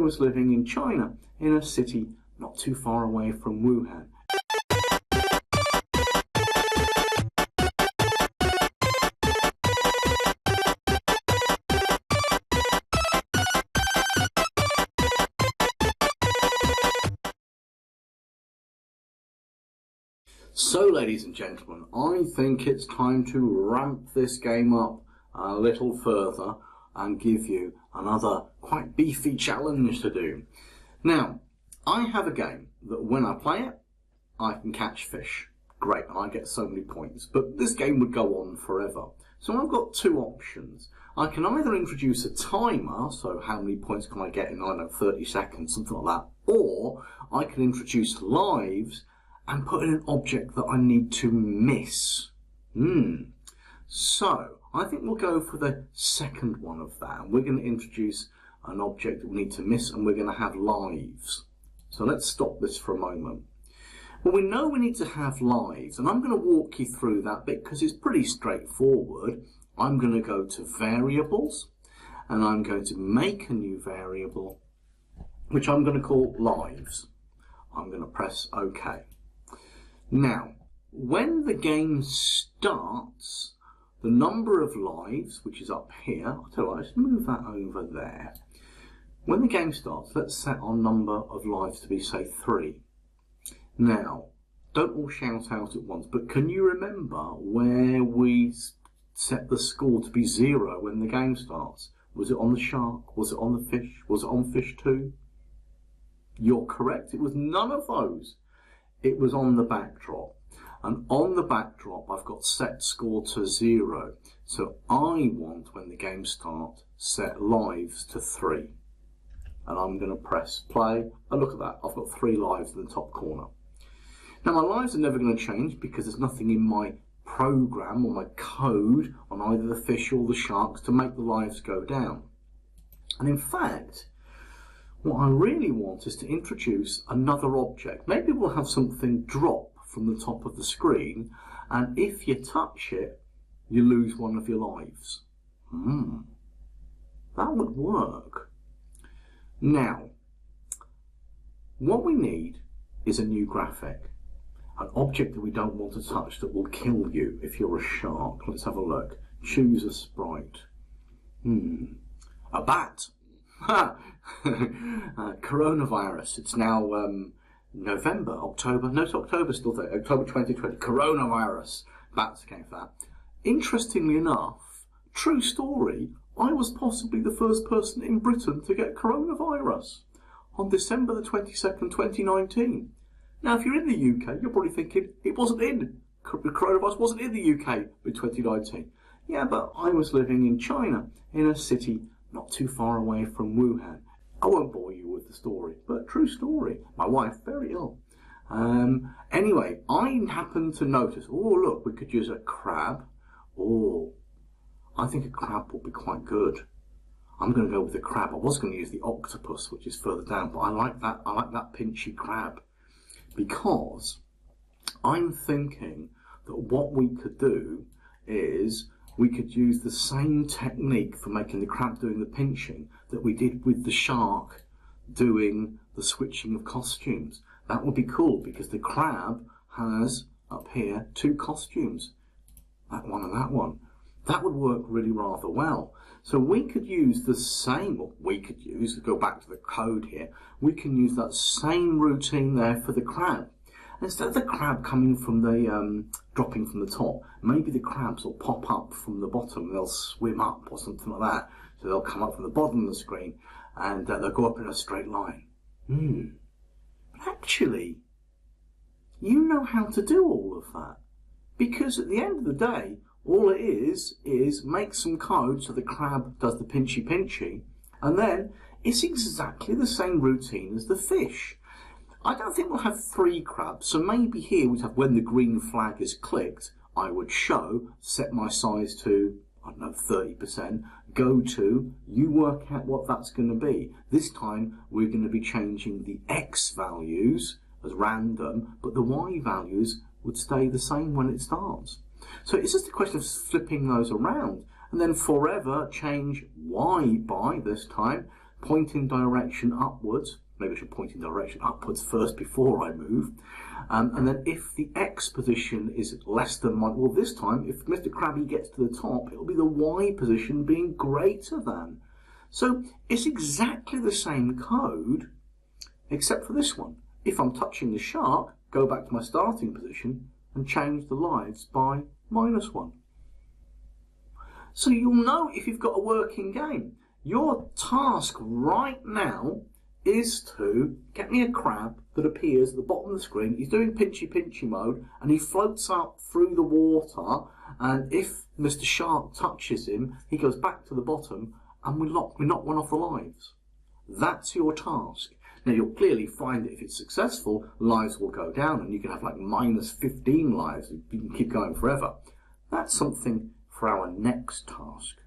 was living in China, in a city not too far away from Wuhan. So, ladies and gentlemen, I think it's time to ramp this game up a little further and give you another quite beefy challenge to do. Now, I have a game that when I play it, I can catch fish. Great, and I get so many points. But this game would go on forever. So I've got two options. I can either introduce a timer, so how many points can I get in, I don't know, 30 seconds, something like that. Or I can introduce lives and put in an object that I need to miss. So, I think we'll go for the second one of that. And we're going to introduce an object that we need to miss, and we're going to have lives. So let's stop this for a moment. Well, we know we need to have lives, and I'm going to walk you through that bit because it's pretty straightforward. I'm going to go to variables, and I'm going to make a new variable, which I'm going to call lives. I'm going to press OK. Now, when the game starts, the number of lives, which is up here, I'll tell you what, let's move that over there. When the game starts, let's set our number of lives to be, say, 3. Now, don't all shout out at once, but can you remember where we set the score to be 0 when the game starts? Was it on the shark? Was it on the fish? Was it on fish 2? You're correct, it was none of those. It was on the backdrop, and on the backdrop I've got set score to 0, so I want, when the game starts, set lives to 3, and I'm going to press play, and look at that, I've got 3 lives in the top corner. Now my lives are never going to change because there's nothing in my program or my code on either the fish or the sharks to make the lives go down, and in fact what I really want is to introduce another object. Maybe we'll have something drop from the top of the screen, and if you touch it, you lose one of your lives. That would work. Now, what we need is a new graphic. An object that we don't want to touch that will kill you if you're a shark. Let's have a look. Choose a sprite. A bat. Coronavirus. It's now November, October. No, it's October still there. October 2020. Coronavirus. Bats came for that. Interestingly enough, true story, I was possibly the first person in Britain to get coronavirus on December the 22nd, 2019. Now, if you're in the UK, you're probably thinking it wasn't in. Coronavirus wasn't in the UK in 2019. Yeah, but I was living in China, in a city not too far away from Wuhan. I won't bore you with the story, but true story. My wife, very ill. Anyway, I happened to notice, oh look, we could use a crab. Oh, I think a crab will be quite good. I'm going to go with the crab. I was going to use the octopus, which is further down, but I like that pinchy crab. Because I'm thinking that what we could do is we could use the same technique for making the crab doing the pinching that we did with the shark doing the switching of costumes. That would be cool because the crab has up here 2 costumes, that one and that one. That would work really rather well. So we could use the same, or we could use, go back to the code here, we can use that same routine there for the crab. Instead of the crab coming from the, dropping from the top, maybe the crabs will pop up from the bottom and they'll swim up or something like that. So they'll come up from the bottom of the screen and they'll go up in a straight line. But actually, you know how to do all of that. Because at the end of the day, all it is make some code so the crab does the pinchy pinchy, and then it's exactly the same routine as the fish. I don't think we'll have 3 crabs, so maybe here we'd have, when the green flag is clicked, I would show, set my size to, I don't know, 30%, go to, you work out what that's going to be. This time we're going to be changing the X values as random, but the Y values would stay the same when it starts. So it's just a question of flipping those around, and then forever change Y by, this time, pointing direction upwards. Maybe I should point in direction upwards first before I move. And then if the X position is less than 1, well, this time, if Mr. Krabby gets to the top, it'll be the Y position being greater than. So it's exactly the same code, except for this one. If I'm touching the shark, go back to my starting position and change the lives by -1. So you'll know if you've got a working game. Your task right now is to get me a crab that appears at the bottom of the screen. He's doing pinchy mode and he floats up through the water, and if Mr. Shark touches him, he goes back to the bottom and we knock one off the lives. That's your task. Now you'll clearly find that if it's successful, lives will go down and you can have like -15 lives. You can keep going forever. That's something for our next task.